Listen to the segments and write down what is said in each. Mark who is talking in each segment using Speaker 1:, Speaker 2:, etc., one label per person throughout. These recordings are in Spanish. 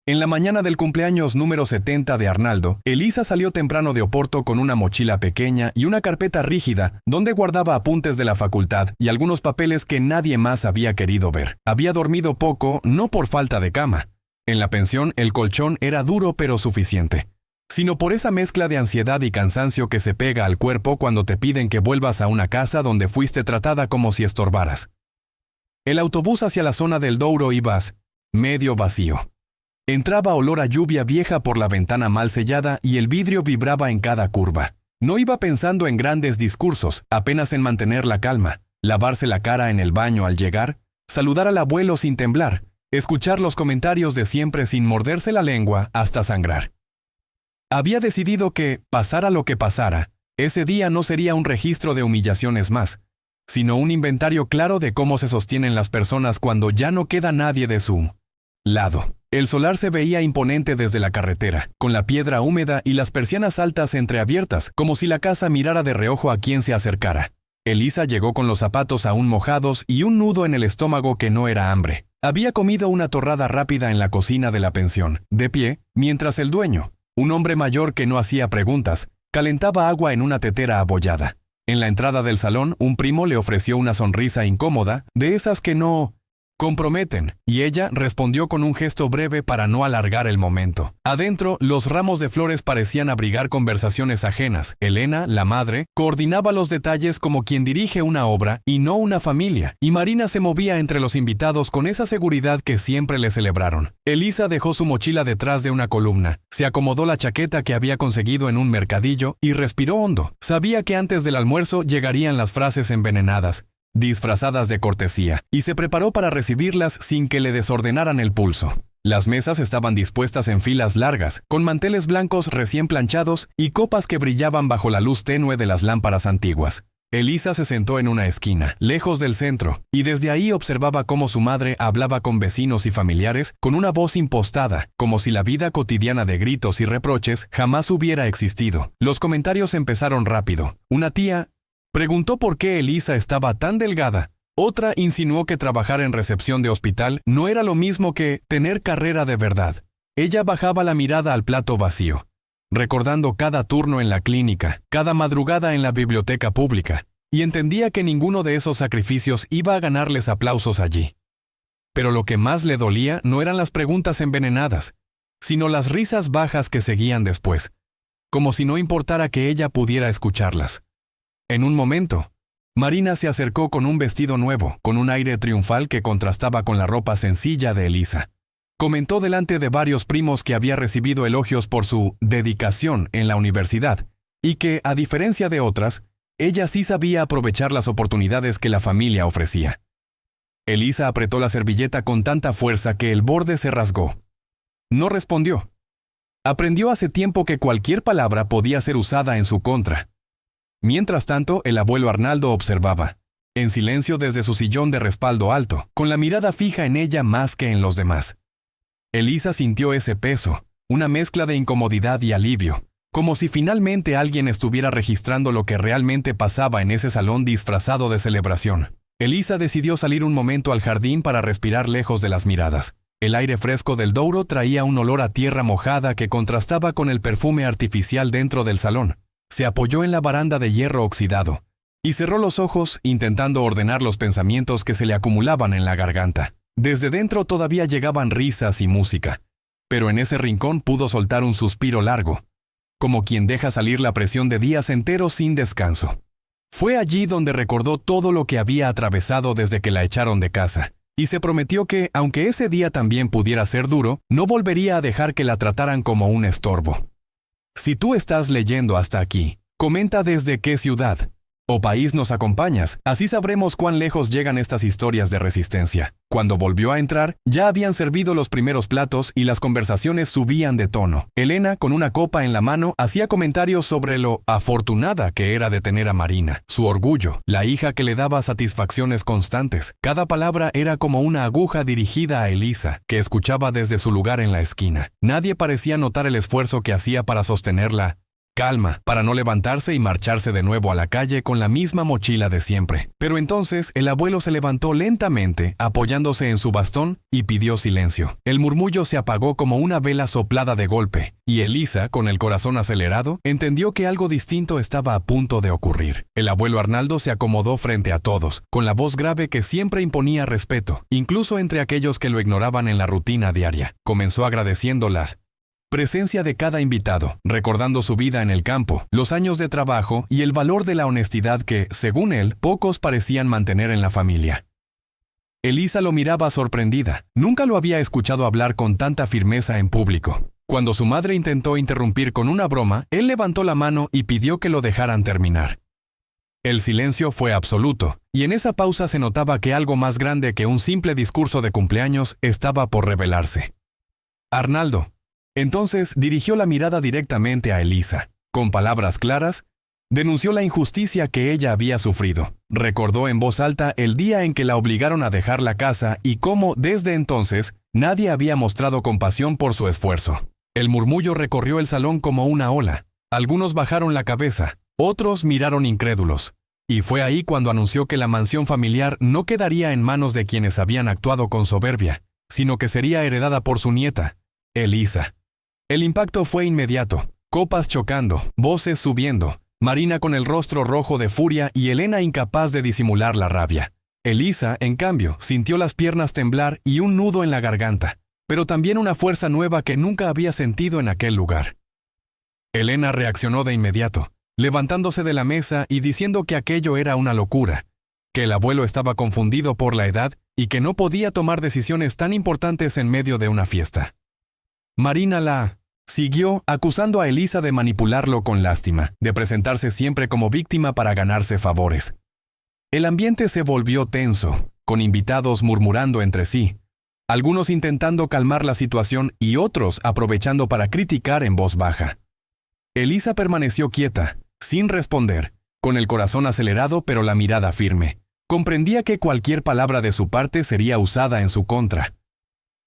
Speaker 1: En la mañana del cumpleaños número 70 de Arnaldo, Elisa salió temprano de Oporto con una mochila pequeña y una carpeta rígida donde guardaba apuntes de la facultad y algunos papeles que nadie más había querido ver. Había dormido poco, no por falta de cama. En la pensión el colchón era duro pero suficiente, sino por esa mezcla de ansiedad y cansancio que se pega al cuerpo cuando te piden que vuelvas a una casa donde fuiste tratada como si estorbaras. El autobús hacia la zona del Douro iba medio vacío. Entraba olor a lluvia vieja por la ventana mal sellada y el vidrio vibraba en cada curva. No iba pensando en grandes discursos, apenas en mantener la calma, lavarse la cara en el baño al llegar, saludar al abuelo sin temblar, escuchar los comentarios de siempre sin morderse la lengua hasta sangrar. Había decidido que, pasara lo que pasara, ese día no sería un registro de humillaciones más, sino un inventario claro de cómo se sostienen las personas cuando ya no queda nadie de su lado. El solar se veía imponente desde la carretera, con la piedra húmeda y las persianas altas entreabiertas, como si la casa mirara de reojo a quien se acercara. Elisa llegó con los zapatos aún mojados y un nudo en el estómago que no era hambre. Había comido una torrada rápida en la cocina de la pensión, de pie, mientras el dueño, un hombre mayor que no hacía preguntas, calentaba agua en una tetera abollada. En la entrada del salón, un primo le ofreció una sonrisa incómoda, de esas que no comprometen, y ella respondió con un gesto breve para no alargar el momento. Adentro, los ramos de flores parecían abrigar conversaciones ajenas. Elena, la madre, coordinaba los detalles como quien dirige una obra y no una familia, y Marina se movía entre los invitados con esa seguridad que siempre le celebraron. Elisa dejó su mochila detrás de una columna, se acomodó la chaqueta que había conseguido en un mercadillo y respiró hondo. Sabía que antes del almuerzo llegarían las frases envenenadas, disfrazadas de cortesía, y se preparó para recibirlas sin que le desordenaran el pulso. Las mesas estaban dispuestas en filas largas, con manteles blancos recién planchados y copas que brillaban bajo la luz tenue de las lámparas antiguas. Elisa se sentó en una esquina, lejos del centro, y desde ahí observaba cómo su madre hablaba con vecinos y familiares con una voz impostada, como si la vida cotidiana de gritos y reproches jamás hubiera existido. Los comentarios empezaron rápido. Una tía preguntó por qué Elisa estaba tan delgada. Otra insinuó que trabajar en recepción de hospital no era lo mismo que tener carrera de verdad. Ella bajaba la mirada al plato vacío, recordando cada turno en la clínica, cada madrugada en la biblioteca pública, y entendía que ninguno de esos sacrificios iba a ganarles aplausos allí. Pero lo que más le dolía no eran las preguntas envenenadas, sino las risas bajas que seguían después, como si no importara que ella pudiera escucharlas. En un momento, Marina se acercó con un vestido nuevo, con un aire triunfal que contrastaba con la ropa sencilla de Elisa. Comentó delante de varios primos que había recibido elogios por su dedicación en la universidad, y que, a diferencia de otras, ella sí sabía aprovechar las oportunidades que la familia ofrecía. Elisa apretó la servilleta con tanta fuerza que el borde se rasgó. No respondió. Aprendió hace tiempo que cualquier palabra podía ser usada en su contra. Mientras tanto, el abuelo Arnaldo observaba, en silencio desde su sillón de respaldo alto, con la mirada fija en ella más que en los demás. Elisa sintió ese peso, una mezcla de incomodidad y alivio, como si finalmente alguien estuviera registrando lo que realmente pasaba en ese salón disfrazado de celebración. Elisa decidió salir un momento al jardín para respirar lejos de las miradas. El aire fresco del Douro traía un olor a tierra mojada que contrastaba con el perfume artificial dentro del salón. Se apoyó en la baranda de hierro oxidado y cerró los ojos intentando ordenar los pensamientos que se le acumulaban en la garganta. Desde dentro todavía llegaban risas y música, pero en ese rincón pudo soltar un suspiro largo, como quien deja salir la presión de días enteros sin descanso. Fue allí donde recordó todo lo que había atravesado desde que la echaron de casa, y se prometió que, aunque ese día también pudiera ser duro, no volvería a dejar que la trataran como un estorbo. Si tú estás leyendo hasta aquí, comenta desde qué ciudad o país nos acompañas, así sabremos cuán lejos llegan estas historias de resistencia. Cuando volvió a entrar, ya habían servido los primeros platos y las conversaciones subían de tono. Elena, con una copa en la mano, hacía comentarios sobre lo afortunada que era de tener a Marina, su orgullo, la hija que le daba satisfacciones constantes. Cada palabra era como una aguja dirigida a Elisa, que escuchaba desde su lugar en la esquina. Nadie parecía notar el esfuerzo que hacía para sostenerla calma, para no levantarse y marcharse de nuevo a la calle con la misma mochila de siempre. Pero entonces el abuelo se levantó lentamente, apoyándose en su bastón, y pidió silencio. El murmullo se apagó como una vela soplada de golpe, y Elisa, con el corazón acelerado, entendió que algo distinto estaba a punto de ocurrir. El abuelo Arnaldo se acomodó frente a todos, con la voz grave que siempre imponía respeto, incluso entre aquellos que lo ignoraban en la rutina diaria. Comenzó agradeciendo la presencia de cada invitado, recordando su vida en el campo, los años de trabajo y el valor de la honestidad que, según él, pocos parecían mantener en la familia. Elisa lo miraba sorprendida. Nunca lo había escuchado hablar con tanta firmeza en público. Cuando su madre intentó interrumpir con una broma, él levantó la mano y pidió que lo dejaran terminar. El silencio fue absoluto, y en esa pausa se notaba que algo más grande que un simple discurso de cumpleaños estaba por revelarse. Arnaldo. Entonces dirigió la mirada directamente a Elisa. Con palabras claras, denunció la injusticia que ella había sufrido. Recordó en voz alta el día en que la obligaron a dejar la casa y cómo, desde entonces, nadie había mostrado compasión por su esfuerzo. El murmullo recorrió el salón como una ola. Algunos bajaron la cabeza, otros miraron incrédulos. Y fue ahí cuando anunció que la mansión familiar no quedaría en manos de quienes habían actuado con soberbia, sino que sería heredada por su nieta, Elisa. El impacto fue inmediato, copas chocando, voces subiendo, Marina con el rostro rojo de furia y Elena incapaz de disimular la rabia. Elisa, en cambio, sintió las piernas temblar y un nudo en la garganta, pero también una fuerza nueva que nunca había sentido en aquel lugar. Elena reaccionó de inmediato, levantándose de la mesa y diciendo que aquello era una locura, que el abuelo estaba confundido por la edad y que no podía tomar decisiones tan importantes en medio de una fiesta. Marina la siguió, acusando a Elisa de manipularlo con lástima, de presentarse siempre como víctima para ganarse favores. El ambiente se volvió tenso, con invitados murmurando entre sí, algunos intentando calmar la situación y otros aprovechando para criticar en voz baja. Elisa permaneció quieta, sin responder, con el corazón acelerado pero la mirada firme. Comprendía que cualquier palabra de su parte sería usada en su contra.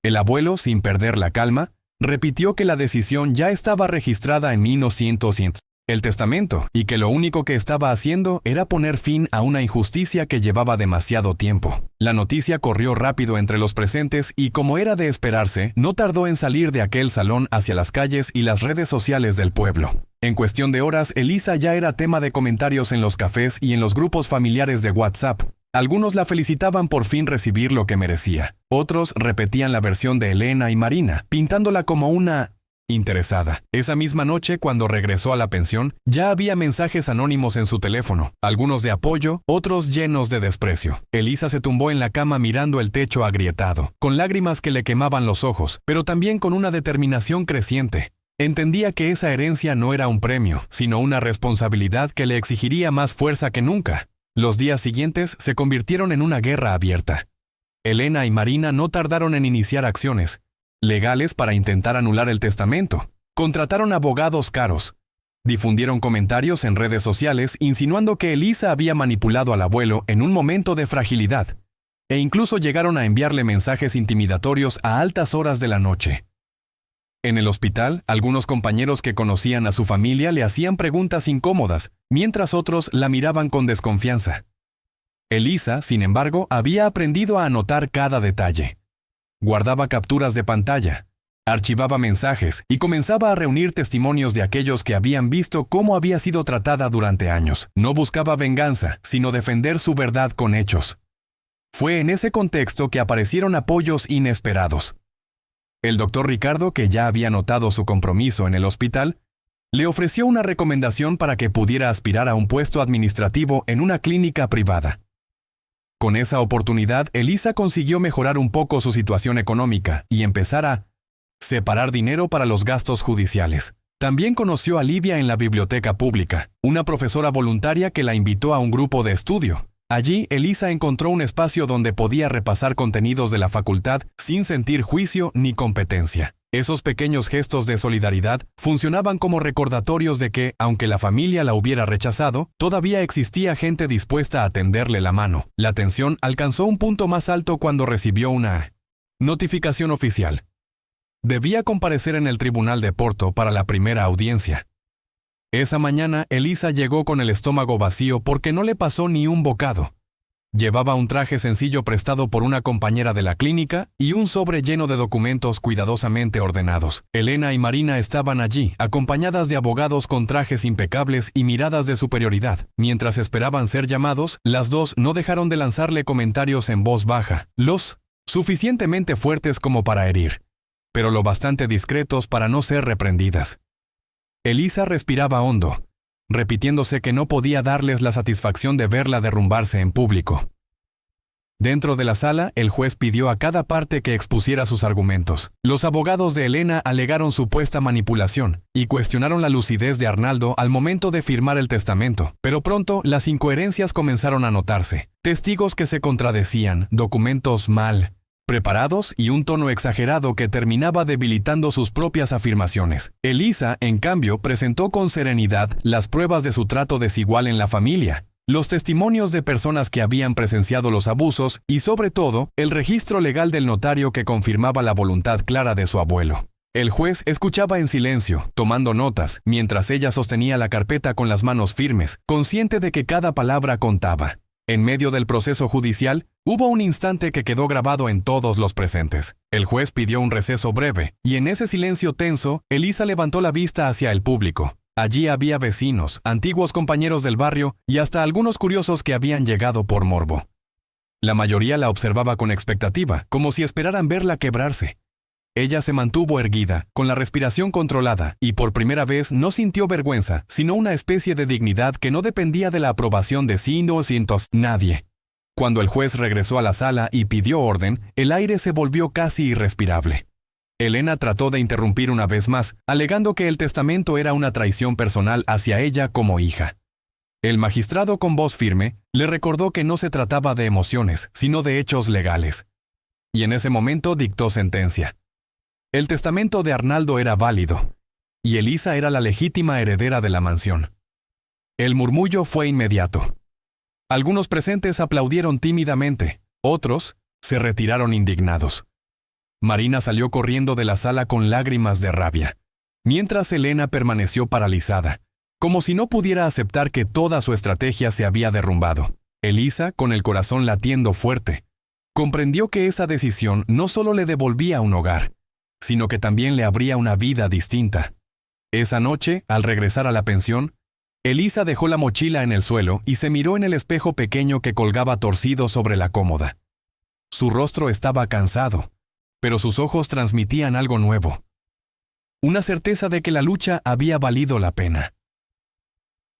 Speaker 1: El abuelo, sin perder la calma, repitió que la decisión ya estaba registrada en 1900, el testamento, y que lo único que estaba haciendo era poner fin a una injusticia que llevaba demasiado tiempo. La noticia corrió rápido entre los presentes y, como era de esperarse, no tardó en salir de aquel salón hacia las calles y las redes sociales del pueblo. En cuestión de horas, Elisa ya era tema de comentarios en los cafés y en los grupos familiares de WhatsApp. Algunos la felicitaban por fin recibir lo que merecía. Otros repetían la versión de Elena y Marina, pintándola como una interesada. Esa misma noche, cuando regresó a la pensión, ya había mensajes anónimos en su teléfono, algunos de apoyo, otros llenos de desprecio. Elisa se tumbó en la cama mirando el techo agrietado, con lágrimas que le quemaban los ojos, pero también con una determinación creciente. Entendía que esa herencia no era un premio, sino una responsabilidad que le exigiría más fuerza que nunca. Los días siguientes se convirtieron en una guerra abierta. Elena y Marina no tardaron en iniciar acciones legales para intentar anular el testamento. Contrataron abogados caros. Difundieron comentarios en redes sociales insinuando que Elisa había manipulado al abuelo en un momento de fragilidad, e incluso llegaron a enviarle mensajes intimidatorios a altas horas de la noche. En el hospital, algunos compañeros que conocían a su familia le hacían preguntas incómodas, mientras otros la miraban con desconfianza. Elisa, sin embargo, había aprendido a anotar cada detalle. Guardaba capturas de pantalla, archivaba mensajes y comenzaba a reunir testimonios de aquellos que habían visto cómo había sido tratada durante años. No buscaba venganza, sino defender su verdad con hechos. Fue en ese contexto que aparecieron apoyos inesperados. El doctor Ricardo, que ya había notado su compromiso en el hospital, le ofreció una recomendación para que pudiera aspirar a un puesto administrativo en una clínica privada. Con esa oportunidad, Elisa consiguió mejorar un poco su situación económica y empezar a separar dinero para los gastos judiciales. También conoció a Livia en la biblioteca pública, una profesora voluntaria que la invitó a un grupo de estudio. Allí, Elisa encontró un espacio donde podía repasar contenidos de la facultad sin sentir juicio ni competencia. Esos pequeños gestos de solidaridad funcionaban como recordatorios de que, aunque la familia la hubiera rechazado, todavía existía gente dispuesta a tenderle la mano. La tensión alcanzó un punto más alto cuando recibió una notificación oficial. Debía comparecer en el tribunal de Porto para la primera audiencia. Esa mañana, Elisa llegó con el estómago vacío porque no le pasó ni un bocado. Llevaba un traje sencillo prestado por una compañera de la clínica y un sobre lleno de documentos cuidadosamente ordenados. Elena y Marina estaban allí, acompañadas de abogados con trajes impecables y miradas de superioridad. Mientras esperaban ser llamados, las dos no dejaron de lanzarle comentarios en voz baja, los suficientemente fuertes como para herir, pero lo bastante discretos para no ser reprendidas. Elisa respiraba hondo, repitiéndose que no podía darles la satisfacción de verla derrumbarse en público. Dentro de la sala, el juez pidió a cada parte que expusiera sus argumentos. Los abogados de Elena alegaron supuesta manipulación y cuestionaron la lucidez de Arnaldo al momento de firmar el testamento, pero pronto las incoherencias comenzaron a notarse. Testigos que se contradecían, documentos mal preparados y un tono exagerado que terminaba debilitando sus propias afirmaciones. Elisa, en cambio, presentó con serenidad las pruebas de su trato desigual en la familia, los testimonios de personas que habían presenciado los abusos y, sobre todo, el registro legal del notario que confirmaba la voluntad clara de su abuelo. El juez escuchaba en silencio, tomando notas, mientras ella sostenía la carpeta con las manos firmes, consciente de que cada palabra contaba. En medio del proceso judicial, hubo un instante que quedó grabado en todos los presentes. El juez pidió un receso breve, y en ese silencio tenso, Elisa levantó la vista hacia el público. Allí había vecinos, antiguos compañeros del barrio y hasta algunos curiosos que habían llegado por morbo. La mayoría la observaba con expectativa, como si esperaran verla quebrarse. Ella se mantuvo erguida, con la respiración controlada, y por primera vez no sintió vergüenza, sino una especie de dignidad que no dependía de la aprobación de nadie. Cuando el juez regresó a la sala y pidió orden, el aire se volvió casi irrespirable. Elena trató de interrumpir una vez más, alegando que el testamento era una traición personal hacia ella como hija. El magistrado, con voz firme, le recordó que no se trataba de emociones, sino de hechos legales. Y en ese momento dictó sentencia. El testamento de Arnaldo era válido, y Elisa era la legítima heredera de la mansión. El murmullo fue inmediato. Algunos presentes aplaudieron tímidamente, otros se retiraron indignados. Marina salió corriendo de la sala con lágrimas de rabia, mientras Elena permaneció paralizada, como si no pudiera aceptar que toda su estrategia se había derrumbado. Elisa, con el corazón latiendo fuerte, comprendió que esa decisión no solo le devolvía un hogar, sino que también le abría una vida distinta. Esa noche, al regresar a la pensión, Elisa dejó la mochila en el suelo y se miró en el espejo pequeño que colgaba torcido sobre la cómoda. Su rostro estaba cansado, pero sus ojos transmitían algo nuevo. Una certeza de que la lucha había valido la pena.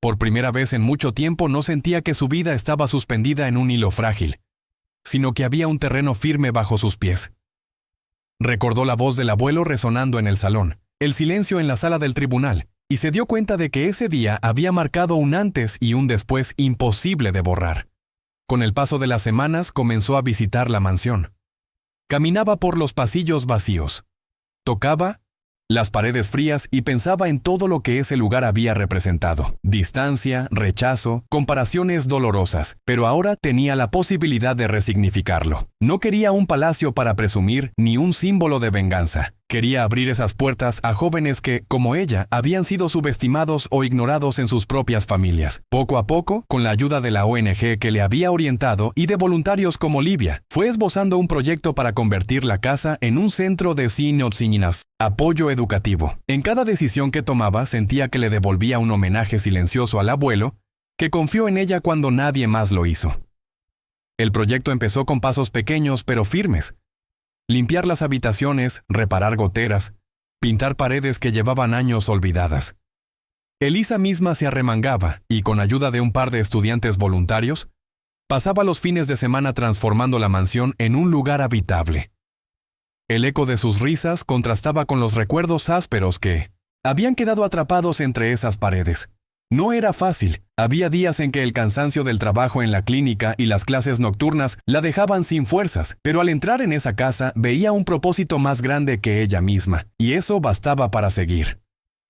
Speaker 1: Por primera vez en mucho tiempo no sentía que su vida estaba suspendida en un hilo frágil, sino que había un terreno firme bajo sus pies. Recordó la voz del abuelo resonando en el salón, el silencio en la sala del tribunal, y se dio cuenta de que ese día había marcado un antes y un después imposible de borrar. Con el paso de las semanas comenzó a visitar la mansión. Caminaba por los pasillos vacíos. Tocaba las paredes frías y pensaba en todo lo que ese lugar había representado. Distancia, rechazo, comparaciones dolorosas, pero ahora tenía la posibilidad de resignificarlo. No quería un palacio para presumir ni un símbolo de venganza. Quería abrir esas puertas a jóvenes que, como ella, habían sido subestimados o ignorados en sus propias familias. Poco a poco, con la ayuda de la ONG que le había orientado y de voluntarios como Livia, fue esbozando un proyecto para convertir la casa en un centro de apoyo educativo. En cada decisión que tomaba sentía que le devolvía un homenaje silencioso al abuelo, que confió en ella cuando nadie más lo hizo. El proyecto empezó con pasos pequeños pero firmes. Limpiar las habitaciones, reparar goteras, pintar paredes que llevaban años olvidadas. Elisa misma se arremangaba y, con ayuda de un par de estudiantes voluntarios, pasaba los fines de semana transformando la mansión en un lugar habitable. El eco de sus risas contrastaba con los recuerdos ásperos que habían quedado atrapados entre esas paredes. No era fácil. Había días en que el cansancio del trabajo en la clínica y las clases nocturnas la dejaban sin fuerzas, pero al entrar en esa casa veía un propósito más grande que ella misma, y eso bastaba para seguir.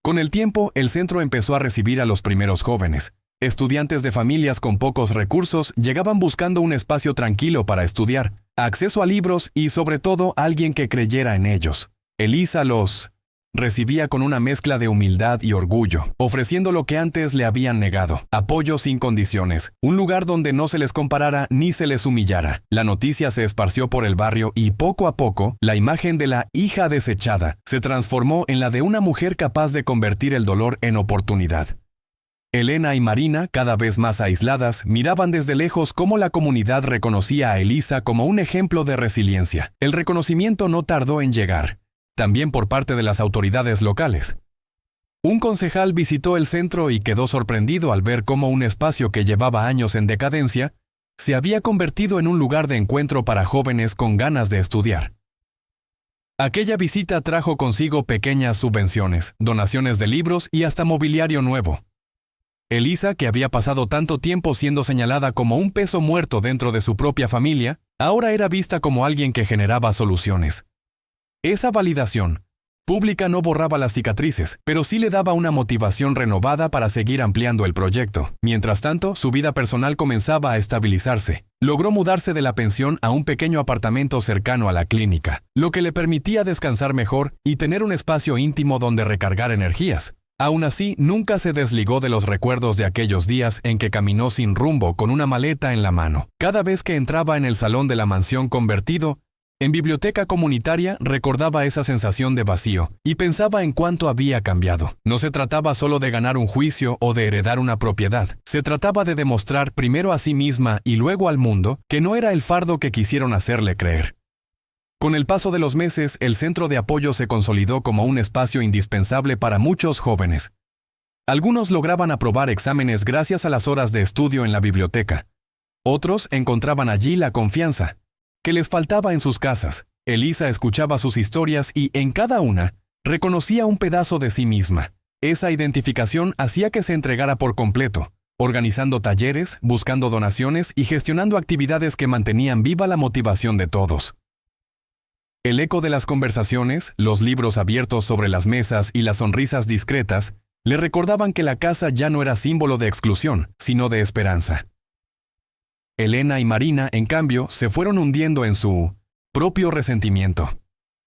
Speaker 1: Con el tiempo, el centro empezó a recibir a los primeros jóvenes. Estudiantes de familias con pocos recursos llegaban buscando un espacio tranquilo para estudiar, acceso a libros y, sobre todo, alguien que creyera en ellos. Elisa los recibía con una mezcla de humildad y orgullo, ofreciendo lo que antes le habían negado: apoyo sin condiciones, un lugar donde no se les comparara ni se les humillara. La noticia se esparció por el barrio y poco a poco, la imagen de la hija desechada se transformó en la de una mujer capaz de convertir el dolor en oportunidad. Elena y Marina, cada vez más aisladas, miraban desde lejos cómo la comunidad reconocía a Elisa como un ejemplo de resiliencia. El reconocimiento no tardó en llegar, también por parte de las autoridades locales. Un concejal visitó el centro y quedó sorprendido al ver cómo un espacio que llevaba años en decadencia se había convertido en un lugar de encuentro para jóvenes con ganas de estudiar. Aquella visita trajo consigo pequeñas subvenciones, donaciones de libros y hasta mobiliario nuevo. Elisa, que había pasado tanto tiempo siendo señalada como un peso muerto dentro de su propia familia, ahora era vista como alguien que generaba soluciones. Esa validación pública no borraba las cicatrices, pero sí le daba una motivación renovada para seguir ampliando el proyecto. Mientras tanto, su vida personal comenzaba a estabilizarse. Logró mudarse de la pensión a un pequeño apartamento cercano a la clínica, lo que le permitía descansar mejor y tener un espacio íntimo donde recargar energías. Aún así, nunca se desligó de los recuerdos de aquellos días en que caminó sin rumbo con una maleta en la mano. Cada vez que entraba en el salón de la mansión convertido en biblioteca comunitaria, recordaba esa sensación de vacío y pensaba en cuánto había cambiado. No se trataba solo de ganar un juicio o de heredar una propiedad. Se trataba de demostrar primero a sí misma y luego al mundo que no era el fardo que quisieron hacerle creer. Con el paso de los meses, el centro de apoyo se consolidó como un espacio indispensable para muchos jóvenes. Algunos lograban aprobar exámenes gracias a las horas de estudio en la biblioteca. Otros encontraban allí la confianza que les faltaba en sus casas. Elisa escuchaba sus historias y, en cada una, reconocía un pedazo de sí misma. Esa identificación hacía que se entregara por completo, organizando talleres, buscando donaciones y gestionando actividades que mantenían viva la motivación de todos. El eco de las conversaciones, los libros abiertos sobre las mesas y las sonrisas discretas le recordaban que la casa ya no era símbolo de exclusión, sino de esperanza. Elena y Marina, en cambio, se fueron hundiendo en su propio resentimiento.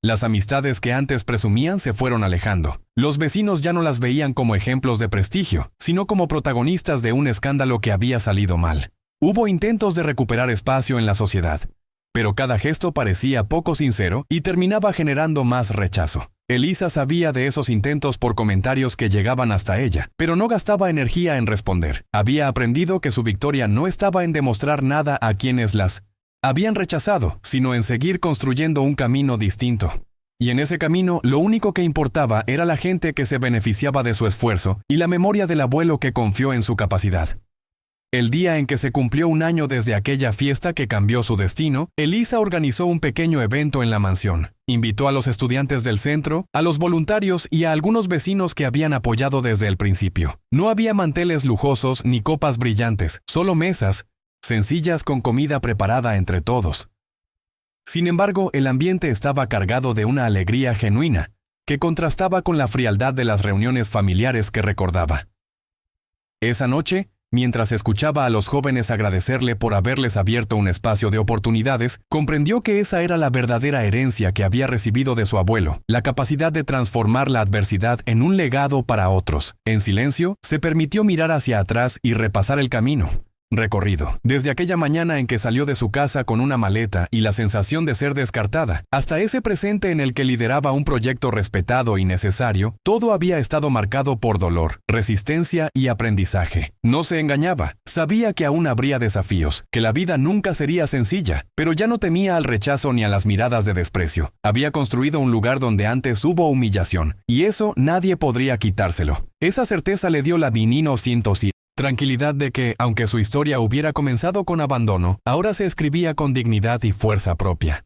Speaker 1: Las amistades que antes presumían se fueron alejando. Los vecinos ya no las veían como ejemplos de prestigio, sino como protagonistas de un escándalo que había salido mal. Hubo intentos de recuperar espacio en la sociedad, pero cada gesto parecía poco sincero y terminaba generando más rechazo. Elisa sabía de esos intentos por comentarios que llegaban hasta ella, pero no gastaba energía en responder. Había aprendido que su victoria no estaba en demostrar nada a quienes las habían rechazado, sino en seguir construyendo un camino distinto. Y en ese camino, lo único que importaba era la gente que se beneficiaba de su esfuerzo y la memoria del abuelo que confió en su capacidad. El día en que se cumplió un año desde aquella fiesta que cambió su destino, Elisa organizó un pequeño evento en la mansión. Invitó a los estudiantes del centro, a los voluntarios y a algunos vecinos que habían apoyado desde el principio. No había manteles lujosos ni copas brillantes, solo mesas sencillas con comida preparada entre todos. Sin embargo, el ambiente estaba cargado de una alegría genuina, que contrastaba con la frialdad de las reuniones familiares que recordaba. Esa noche, mientras escuchaba a los jóvenes agradecerle por haberles abierto un espacio de oportunidades, comprendió que esa era la verdadera herencia que había recibido de su abuelo, la capacidad de transformar la adversidad en un legado para otros. En silencio, se permitió mirar hacia atrás y repasar el camino recorrido. Desde aquella mañana en que salió de su casa con una maleta y la sensación de ser descartada, hasta ese presente en el que lideraba un proyecto respetado y necesario, todo había estado marcado por dolor, resistencia y aprendizaje. No se engañaba, sabía que aún habría desafíos, que la vida nunca sería sencilla, pero ya no temía al rechazo ni a las miradas de desprecio. Había construido un lugar donde antes hubo humillación, y eso nadie podría quitárselo. Esa certeza le dio la Vinino 107. Tranquilidad de que, aunque su historia hubiera comenzado con abandono, ahora se escribía con dignidad y fuerza propia.